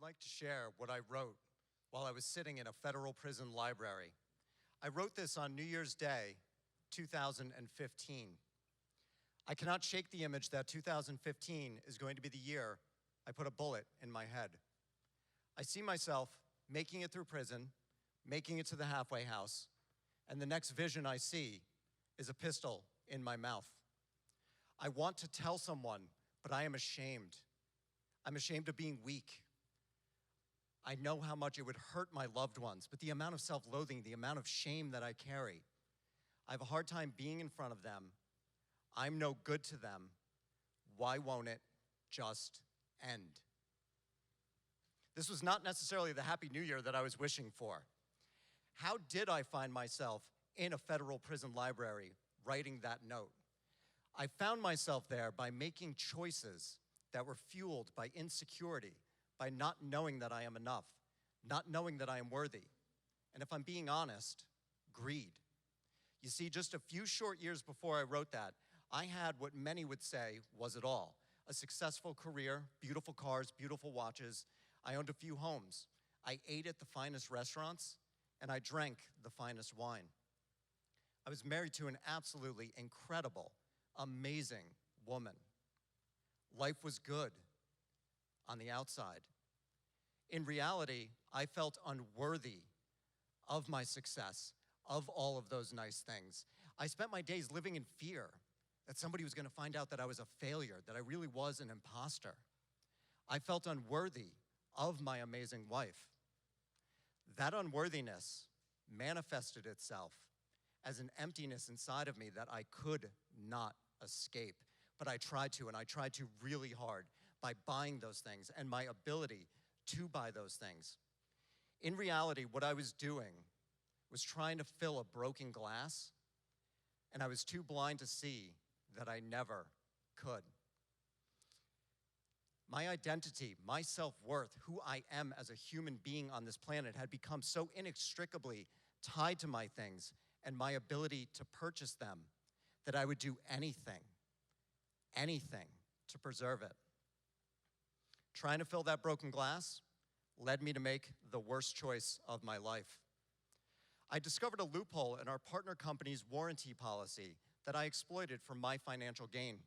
like to share what I wrote while I was sitting in a federal prison library. I wrote this on New Year's Day, 2015. I cannot shake the image that 2015 is going to be the year I put a bullet in my head. I see myself making it through prison, making it to the halfway house, and the next vision I see is a pistol in my mouth. I want to tell someone, but I am ashamed. I'm ashamed of being weak. I know how much it would hurt my loved ones, but the amount of self-loathing, the amount of shame that I carry, I have a hard time being in front of them. I'm no good to them. Why won't it just end? This was not necessarily the Happy New Year that I was wishing for. How did I find myself in a federal prison library writing that note? I found myself there by making choices that were fueled by insecurity, by not knowing that I am enough, not knowing that I am worthy, and if I'm being honest, greed. You see, just a few short years before I wrote that, I had what many would say was it all. A successful career, beautiful cars, beautiful watches. I owned a few homes. I ate at the finest restaurants, and I drank the finest wine. I was married to an absolutely incredible, amazing woman. Life was good on the outside. In reality, I felt unworthy of my success, of all of those nice things. I spent my days living in fear that somebody was going to find out that I was a failure, that I really was an imposter. I felt unworthy of my amazing wife. That unworthiness manifested itself as an emptiness inside of me that I could not escape. But I tried to, and I tried to really hard by buying those things and my ability to buy those things. In reality, what I was doing was trying to fill a broken glass, and I was too blind to see that I never could. My identity, my self-worth, who I am as a human being on this planet had become so inextricably tied to my things and my ability to purchase them that I would do anything to preserve it. Trying to fill that broken glass led me to make the worst choice of my life. I discovered a loophole in our partner company's warranty policy that I exploited for my financial gain.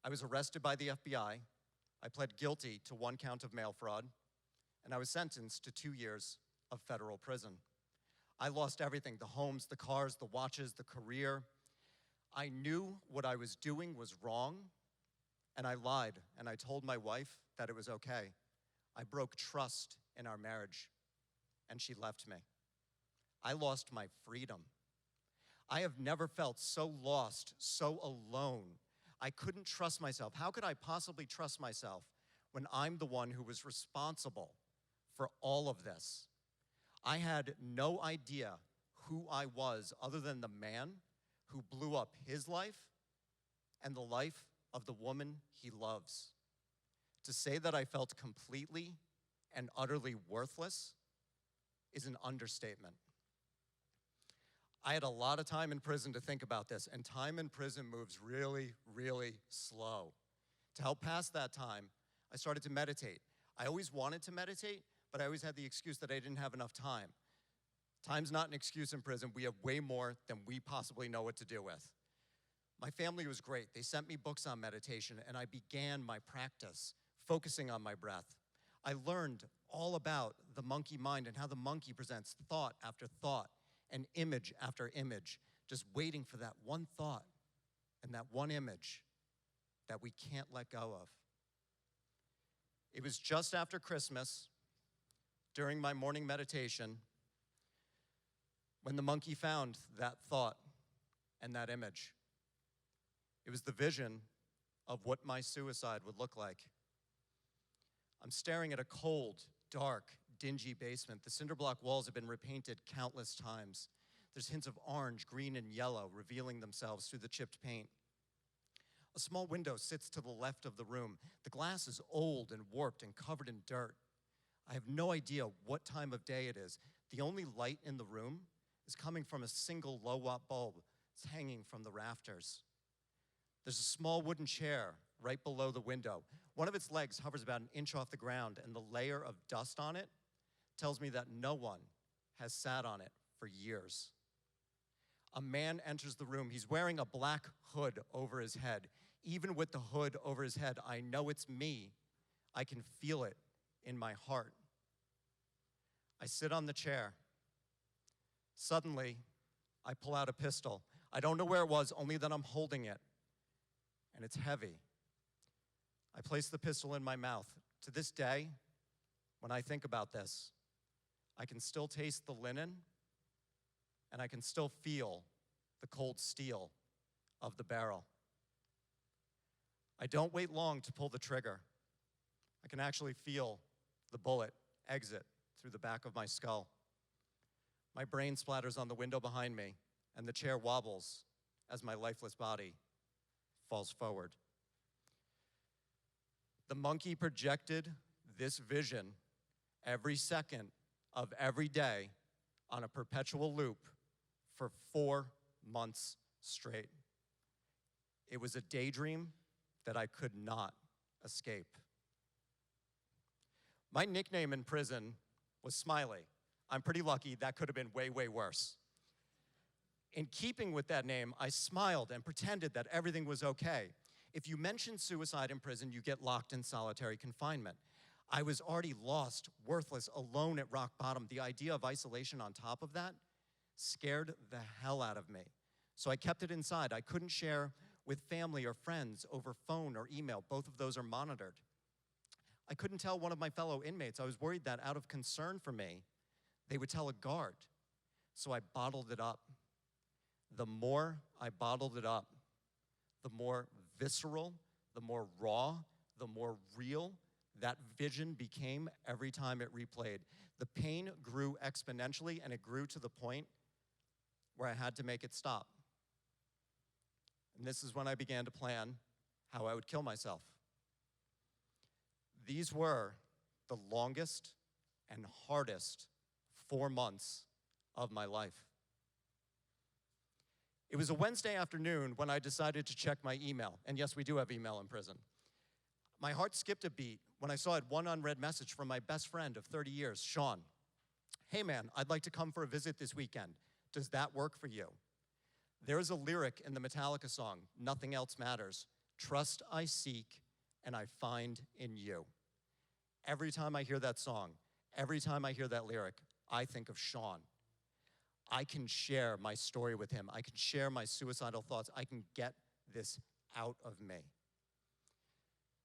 I was arrested by the FBI. I pled guilty to 1 count of mail fraud, and I was sentenced to 2 years of federal prison. I lost everything, the homes, the cars, the watches, the career. I knew what I was doing was wrong, and I lied, and I told my wife that it was okay. I broke trust in our marriage, and she left me. I lost my freedom. I have never felt so lost, so alone. I couldn't trust myself. How could I possibly trust myself when I'm the one who was responsible for all of this? I had no idea who I was other than the man who blew up his life and the life of the woman he loves. To say that I felt completely and utterly worthless is an understatement. I had a lot of time in prison to think about this, and time in prison moves really, really slow. To help pass that time, I started to meditate. I always wanted to meditate, but I always had the excuse that I didn't have enough time. Time's not an excuse in prison. We have way more than we possibly know what to do with. My family was great. They sent me books on meditation, and I began my practice, focusing on my breath. I learned all about the monkey mind and how the monkey presents thought after thought and image after image, just waiting for that one thought and that one image that we can't let go of. It was just after Christmas, during my morning meditation, when the monkey found that thought and that image. It was the vision of what my suicide would look like. I'm staring at a cold, dark, dingy basement. The cinder block walls have been repainted countless times. There's hints of orange, green, and yellow revealing themselves through the chipped paint. A small window sits to the left of the room. The glass is old and warped and covered in dirt. I have no idea what time of day it is. The only light in the room is coming from a single low-watt bulb that's hanging from the rafters. There's a small wooden chair right below the window. One of its legs hovers about an inch off the ground, and the layer of dust on it tells me that no one has sat on it for years. A man enters the room. He's wearing a black hood over his head. Even with the hood over his head, I know it's me. I can feel it in my heart. I sit on the chair. Suddenly, I pull out a pistol. I don't know where it was, only that I'm holding it, and it's heavy. I place the pistol in my mouth. To this day, when I think about this, I can still taste the linen, and I can still feel the cold steel of the barrel. I don't wait long to pull the trigger. I can actually feel the bullet exit through the back of my skull. My brain splatters on the window behind me, and the chair wobbles as my lifeless body falls forward. The monkey projected this vision every second of every day on a perpetual loop for 4 months straight. It was a daydream that I could not escape. My nickname in prison was Smiley. I'm pretty lucky. That could have been way, way worse. In keeping with that name, I smiled and pretended that everything was okay. If you mention suicide in prison, you get locked in solitary confinement. I was already lost, worthless, alone at rock bottom. The idea of isolation on top of that scared the hell out of me. So I kept it inside. I couldn't share with family or friends over phone or email. Both of those are monitored. I couldn't tell one of my fellow inmates. I was worried that out of concern for me, they would tell a guard. So I bottled it up. The more I bottled it up, the more visceral, the more raw, the more real that vision became every time it replayed. The pain grew exponentially, and it grew to the point where I had to make it stop. And this is when I began to plan how I would kill myself. These were the longest and hardest 4 months of my life. It was a Wednesday afternoon when I decided to check my email. And yes, we do have email in prison. My heart skipped a beat when I saw one unread message from my best friend of 30 years, Sean. Hey man, I'd like to come for a visit this weekend. Does that work for you? There is a lyric in the Metallica song, Nothing Else Matters. Trust I seek and I find in you. Every time I hear that song, every time I hear that lyric, I think of Sean. I can share my story with him. I can share my suicidal thoughts. I can get this out of me.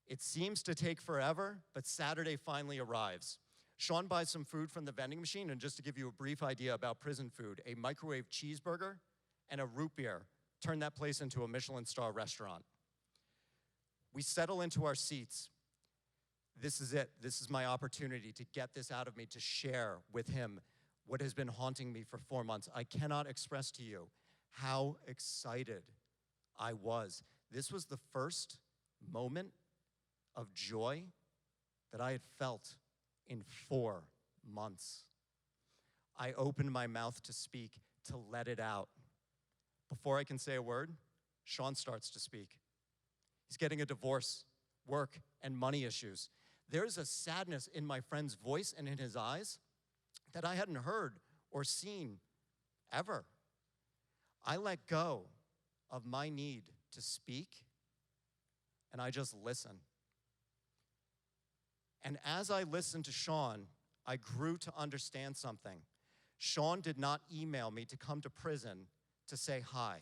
It seems to take forever, but Saturday finally arrives. Sean buys some food from the vending machine, and just to give you a brief idea about prison food, a microwave cheeseburger and a root beer turned that place into a Michelin star restaurant. We settle into our seats. This is it. This is my opportunity to get this out of me, to share with him what has been haunting me for 4 months. I cannot express to you how excited I was. This was the first moment of joy that I had felt in 4 months. I opened my mouth to speak, to let it out. Before I can say a word, Sean starts to speak. He's getting a divorce, work, and money issues. There's a sadness in my friend's voice and in his eyes that I hadn't heard or seen ever. I let go of my need to speak, and I just listen. And as I listened to Sean, I grew to understand something. Sean did not email me to come to prison to say hi.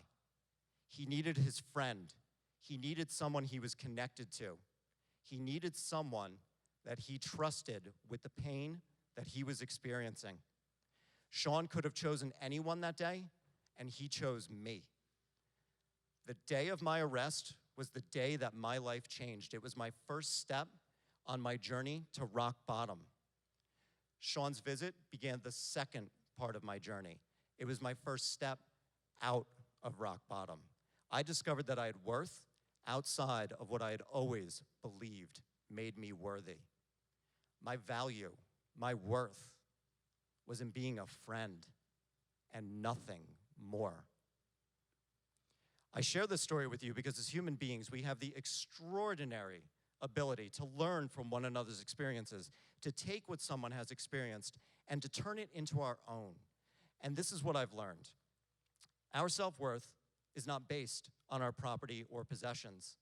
He needed his friend. He needed someone he was connected to. He needed someone that he trusted with the pain that he was experiencing. Sean could have chosen anyone that day, and he chose me. The day of my arrest was the day that my life changed. It was my first step on my journey to rock bottom. Sean's visit began the second part of my journey. It was my first step out of rock bottom. I discovered that I had worth outside of what I had always believed made me worthy. My value, my worth, was in being a friend and nothing more. I share this story with you because as human beings, we have the extraordinary ability to learn from one another's experiences, to take what someone has experienced and to turn it into our own. And this is what I've learned. Our self-worth is not based on our property or possessions.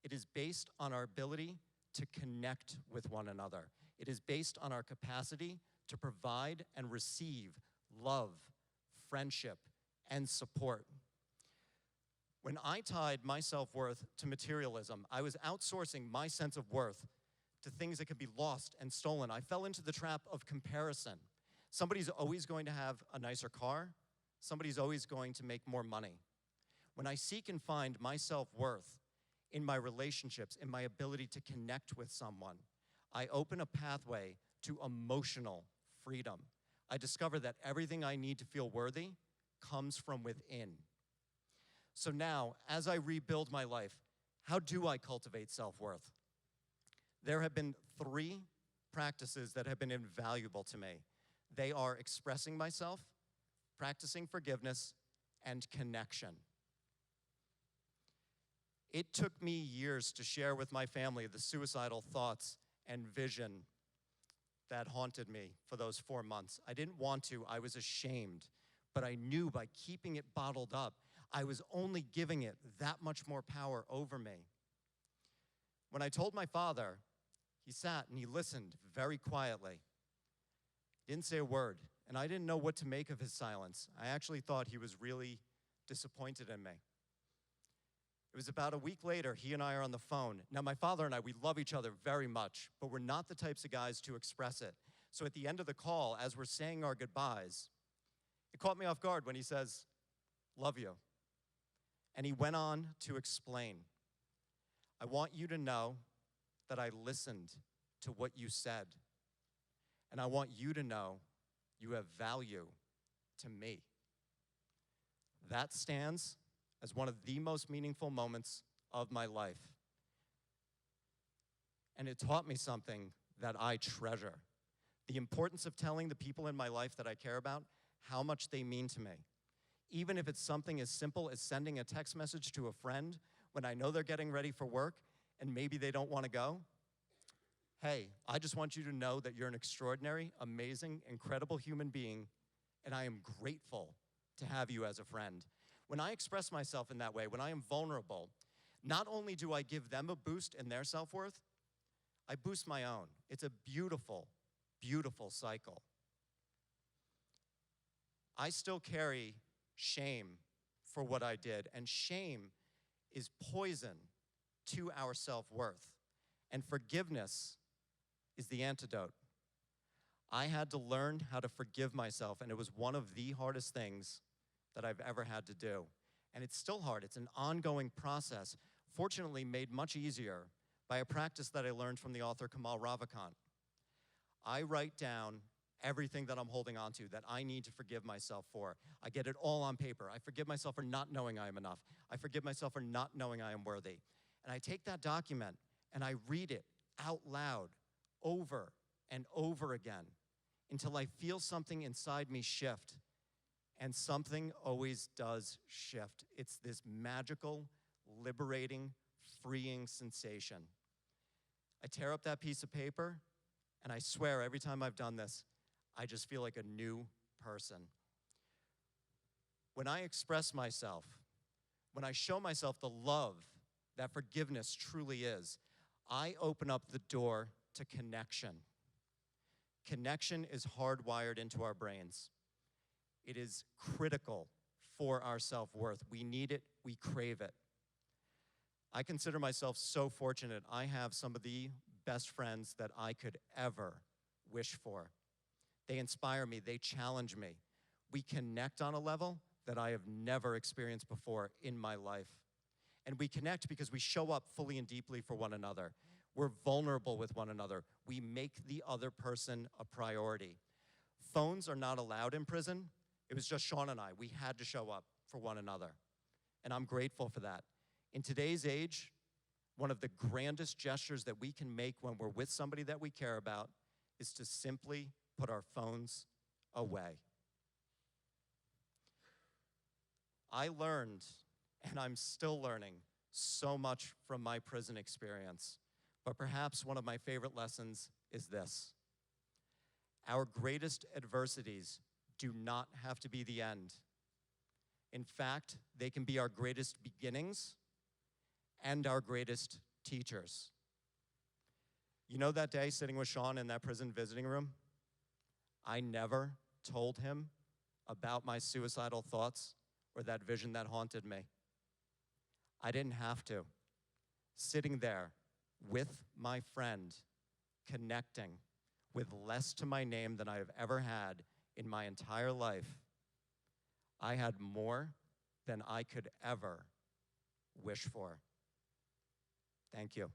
It is based on our ability to connect with one another. It is based on our capacity to provide and receive love, friendship, and support. When I tied my self-worth to materialism, I was outsourcing my sense of worth to things that could be lost and stolen. I fell into the trap of comparison. Somebody's always going to have a nicer car. Somebody's always going to make more money. When I seek and find my self-worth in my relationships, in my ability to connect with someone, I open a pathway to emotional freedom. I discover that everything I need to feel worthy comes from within. So now, as I rebuild my life, how do I cultivate self-worth? There have been 3 practices that have been invaluable to me. They are expressing myself, practicing forgiveness, and connection. It took me years to share with my family the suicidal thoughts and vision that haunted me for those 4 months. I didn't want to, I was ashamed, but I knew by keeping it bottled up, I was only giving it that much more power over me. When I told my father, he sat and he listened very quietly. Didn't say a word, and I didn't know what to make of his silence. I actually thought he was really disappointed in me. It was about a week later, he and I are on the phone. Now, my father and I, we love each other very much, but we're not the types of guys to express it. So at the end of the call, as we're saying our goodbyes, it caught me off guard when he says, "Love you." And he went on to explain, "I want you to know that I listened to what you said. And I want you to know you have value to me." That stands as one of the most meaningful moments of my life. And it taught me something that I treasure. The importance of telling the people in my life that I care about how much they mean to me. Even if it's something as simple as sending a text message to a friend when I know they're getting ready for work and maybe they don't want to go. Hey, I just want you to know that you're an extraordinary, amazing, incredible human being, and I am grateful to have you as a friend. When I express myself in that way, when I am vulnerable, not only do I give them a boost in their self-worth, I boost my own. It's a beautiful, beautiful cycle. I still carry shame for what I did, and shame is poison to our self-worth, and forgiveness is the antidote. I had to learn how to forgive myself, and it was one of the hardest things that I've ever had to do. And it's still hard. It's an ongoing process, fortunately made much easier by a practice that I learned from the author Kamal Ravikant. I write down everything that I'm holding on to that I need to forgive myself for. I get it all on paper. I forgive myself for not knowing I am enough. I forgive myself for not knowing I am worthy. And I take that document and I read it out loud over and over again until I feel something inside me shift. And something always does shift. It's this magical, liberating, freeing sensation. I tear up that piece of paper, and I swear every time I've done this, I just feel like a new person. When I express myself, when I show myself the love that forgiveness truly is, I open up the door to connection. Connection is hardwired into our brains. It is critical for our self-worth. We need it, we crave it. I consider myself so fortunate. I have some of the best friends that I could ever wish for. They inspire me, they challenge me. We connect on a level that I have never experienced before in my life. And we connect because we show up fully and deeply for one another. We're vulnerable with one another. We make the other person a priority. Phones are not allowed in prison. It was just Sean and I. We had to show up for one another. And I'm grateful for that. In today's age, one of the grandest gestures that we can make when we're with somebody that we care about is to simply put our phones away. I learned and I'm still learning so much from my prison experience. But perhaps one of my favorite lessons is this: our greatest adversities do not have to be the end. In fact, they can be our greatest beginnings and our greatest teachers. You know that day sitting with Sean in that prison visiting room? I never told him about my suicidal thoughts or that vision that haunted me. I didn't have to. Sitting there with my friend, connecting with less to my name than I have ever had in my entire life, I had more than I could ever wish for. Thank you.